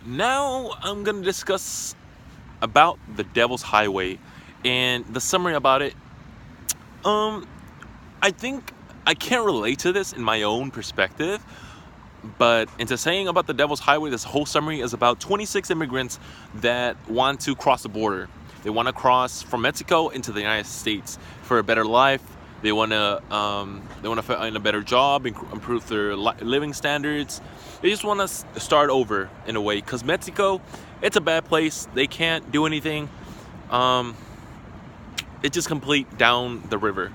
Now I'm gonna discuss about the Devil's Highway and the summary about it. Um, I think I can't relate to this in my own perspective, but into saying about the Devil's Highway, this whole summary is about 26 immigrants that want to cross the border. They want to cross from Mexico into the United States for a better life. They want to find a better job, improve their living standards. They just want to start over in a way, because Mexico, it's a bad place. They can't do anything. Um, it's just complete down the river.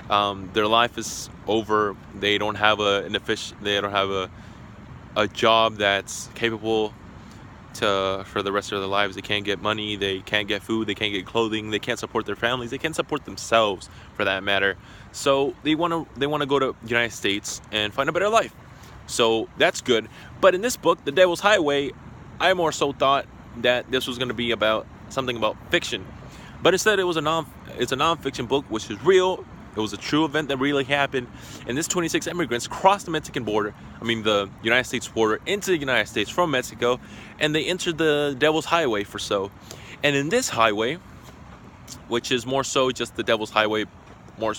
Their life is over. They don't have They don't have a job that's capable to for the rest of their lives. They can't get money, they can't get food, they can't get clothing, they can't support their families, they can't support themselves for that matter. So they want to go to the United States and find a better life. So that's good. But in this book, The Devil's Highway, I more so thought that this was going to be about something about fiction. But instead it's a non-fiction book, which is real. It was a true event that really happened. And this 26 immigrants crossed the Mexican border, the United States border, into the United States from Mexico, and they entered the Devil's Highway for so. And in this highway, which is more so just the Devil's Highway, more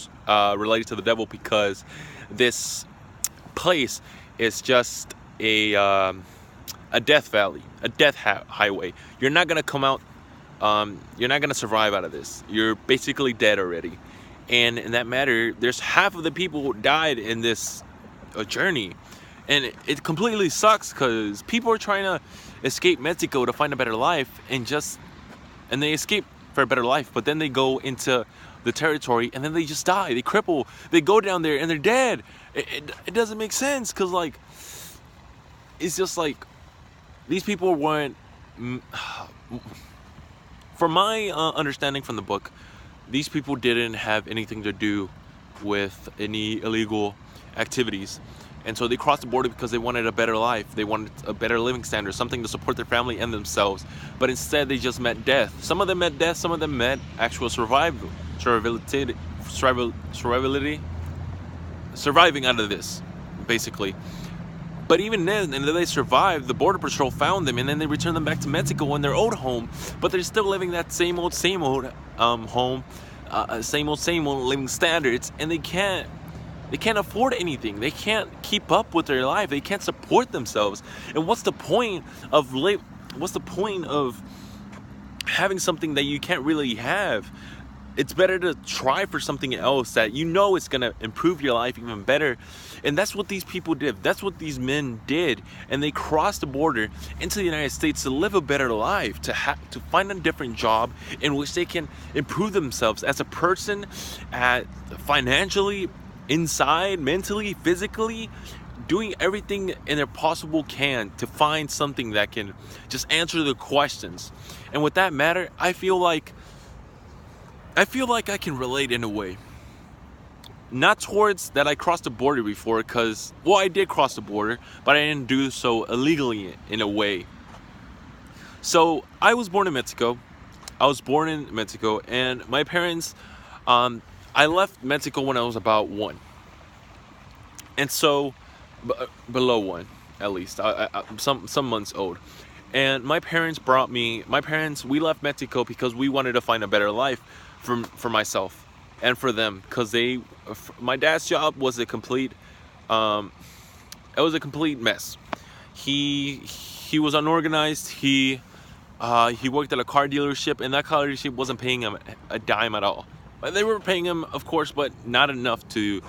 related to the devil, because this place is just a death valley, a death highway. You're not gonna come out. You're not gonna survive out of this. You're basically dead already. And in that matter, there's half of the people who died in this journey. And it completely sucks, because people are trying to escape Mexico to find a better life, and they escape for a better life, but then they go into the territory and then they just die. They cripple. They go down there and they're dead. It doesn't make sense, because it's just these people weren't. From my understanding from the book, these people didn't have anything to do with any illegal activities. And so they crossed the border because they wanted a better life. They wanted a better living standard, something to support their family and themselves. But instead, they just met death. Some of them met death, some of them met actual surviving out of this, basically. But even then, and they survived, the Border Patrol found them, and then they returned them back to Mexico in their old home. But they're still living that same old home, same old living standards, and they can't afford anything. They can't keep up with their life. They can't support themselves. And what's the point of having something that you can't really have? It's better to try for something else that it's going to improve your life even better. And that's what these people did. That's what these men did. And they crossed the border into the United States to live a better life, to find a different job in which they can improve themselves as a person, financially, inside, mentally, physically, doing everything in their possible can to find something that can just answer the questions. And with that matter, I feel like I can relate in a way. Not towards that I crossed the border before, because, I did cross the border, but I didn't do so illegally in a way. So, I was born in Mexico. And my parents, I left Mexico when I was about 1. And so, below 1, at least, some months old. And my parents, we left Mexico because we wanted to find a better life for myself and for them, because my dad's job was a complete mess. He was unorganized. He worked at a car dealership, and that car dealership wasn't paying him a dime at all. But they were paying him, of course, but not enough to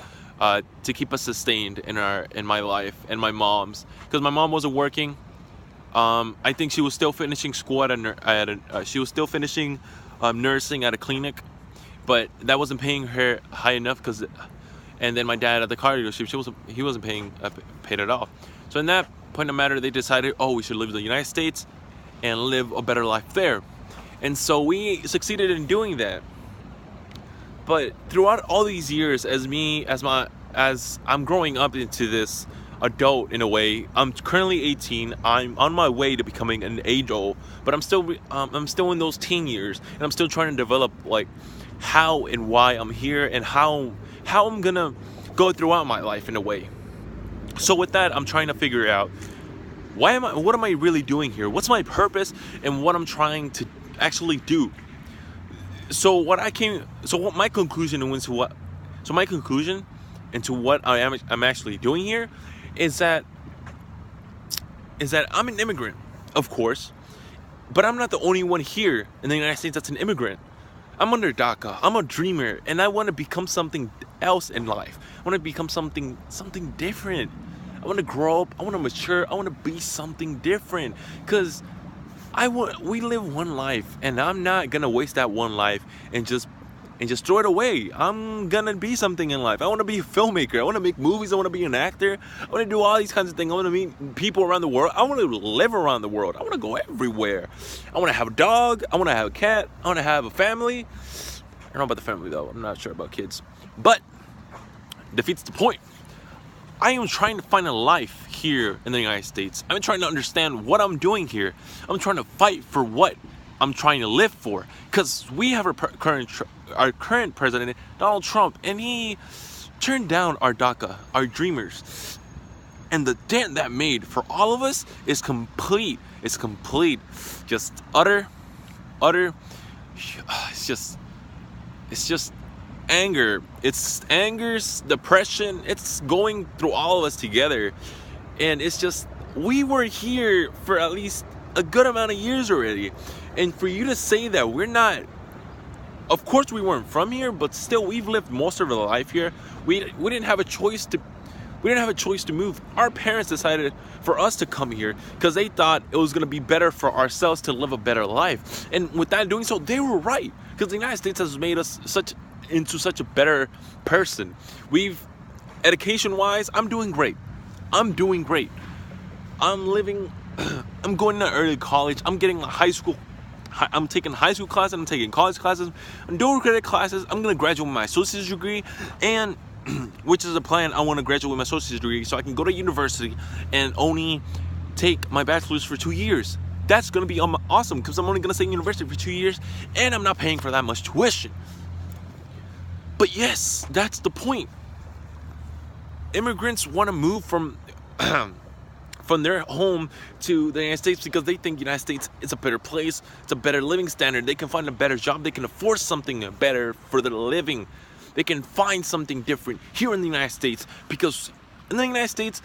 keep us sustained in my life and my mom's, because my mom wasn't working. I think she was still finishing school she was still finishing nursing at a clinic, but that wasn't paying her high enough. And then my dad at the car dealership, he wasn't paid at all. So in that point of matter, they decided, we should live in the United States and live a better life there. And so we succeeded in doing that. But throughout all these years, as I'm growing up into this adult in a way, I'm currently 18. I'm on my way to becoming an adult, but I'm still in those teen years, and I'm still trying to develop how and why I'm here, and how I'm gonna go throughout my life in a way. So with that, I'm trying to figure out what am I really doing here? What's my purpose and what I'm trying to actually do? So my conclusion into what I'm actually doing here is that I'm an immigrant, of course, but I'm not the only one here in the United States that's an immigrant. I'm under DACA. I'm a dreamer, and I want to become something else in life. I want to become something different. I want to grow up. I want to mature. I want to be something different. Because we live one life, and I'm not gonna waste that one life and just throw it away. I'm gonna be something in life. I want to be a filmmaker. I want to make movies. I want to be an actor. I want to do all these kinds of things. I want to meet people around the world. I want to live around the world. I want to go everywhere. I want to have a dog. I want to have a cat. I want to have a family. I don't know about the family though. I'm not sure about kids. But defeats the point. I am trying to find a life here in the United States. I'm trying to understand what I'm doing here. I'm trying to fight for what I'm trying to live for. Because we have our current president, Donald Trump, and he turned down our DACA, our dreamers. And the dent that made for all of us is complete. It's complete. Just utter. It's just anger. It's anger's depression. It's going through all of us together. And it's just, we were here for at least a good amount of years already. And for you to say that we're not, of course we weren't from here, but still we've lived most of our life here. We didn't have a choice to move. Our parents decided for us to come here because they thought it was going to be better for ourselves to live a better life. And with that doing so, they were right, because the United States has made us into such a better person. Education-wise, I'm doing great. I'm going to early college. I'm getting I'm taking high school classes. I'm taking college classes. I'm doing credit classes. I'm going to graduate with my associate's degree, and which is a plan. I want to graduate with my associate's degree so I can go to university and only take my bachelor's for 2 years. That's going to be awesome, because I'm only going to stay in university for 2 years, and I'm not paying for that much tuition. But yes, that's the point. Immigrants want to move from their home to the United States because they think the United States is a better place. It's a better living standard. They can find a better job. They can afford something better for their living. They can find something different here in the United States, because in the United States,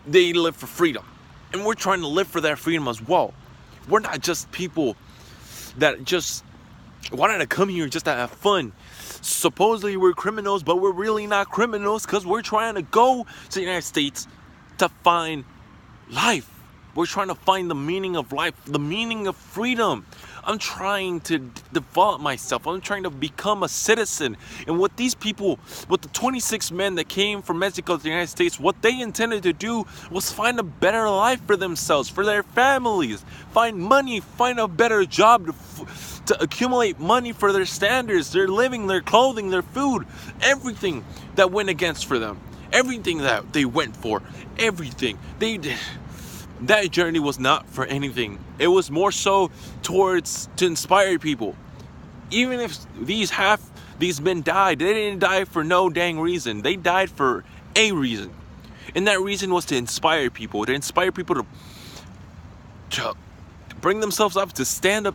they live for freedom. And we're trying to live for that freedom as well. We're not just people that just wanted to come here just to have fun. Supposedly we're criminals, but we're really not criminals, because we're trying to go to the United States to find life. We're trying to find the meaning of life, the meaning of freedom. I'm trying to develop myself. I'm trying to become a citizen. And what these people, what the 26 men that came from Mexico to the United States, what they intended to do was find a better life for themselves, for their families, find money, find a better job to accumulate money for their standards, their living, their clothing, their food, everything that went against for them, everything that they went for, everything they did. That journey was not for anything. It was more so to inspire people. Even if these men died, they didn't die for no dang reason. They died for a reason. And that reason was to inspire people to bring themselves up, to stand up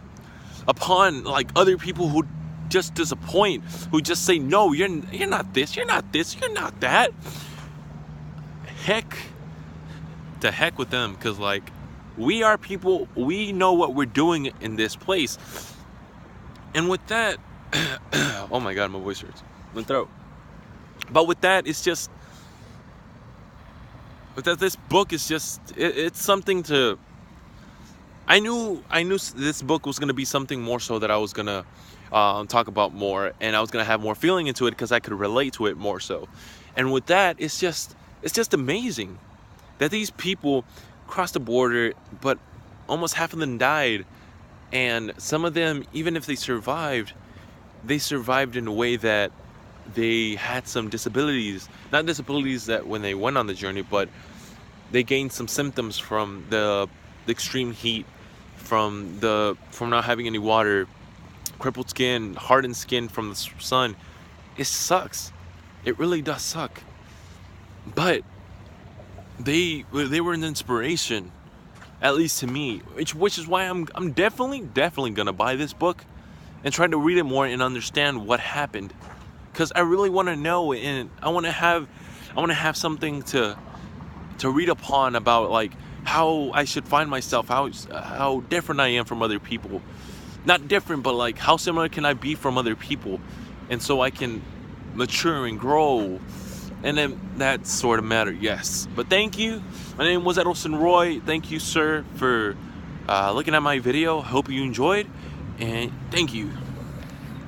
upon like other people who just disappoint, who just say, no, you're not this, you're not this, you're not that. To heck with them, because like, we are people, we know what we're doing in this place. And with that, oh my god, my voice hurts, my throat. But with that, it's just, with that, this book is just, it's something to, I knew this book was going to be something more so that I was going to talk about more, and I was going to have more feeling into it because I could relate to it more so. And with that, it's just amazing that these people crossed the border, but almost half of them died. And some of them, even if they survived in a way that they had some disabilities. Not disabilities that when they went on the journey, but they gained some symptoms from the extreme heat, from not having any water, crippled skin, hardened skin from the sun. It sucks. It really does suck. But they were an inspiration at least to me, which is why I'm definitely gonna buy this book and try to read it more and understand what happened, because I really want to know, and I want to have something to read upon about, like, how I should find myself, how different I am from other people. Not different, but like how similar can I be from other people, and so I can mature and grow. And then that sort of matter, yes. But thank you. My name was Edelson Roy. Thank you, sir, for looking at my video. Hope you enjoyed, and thank you.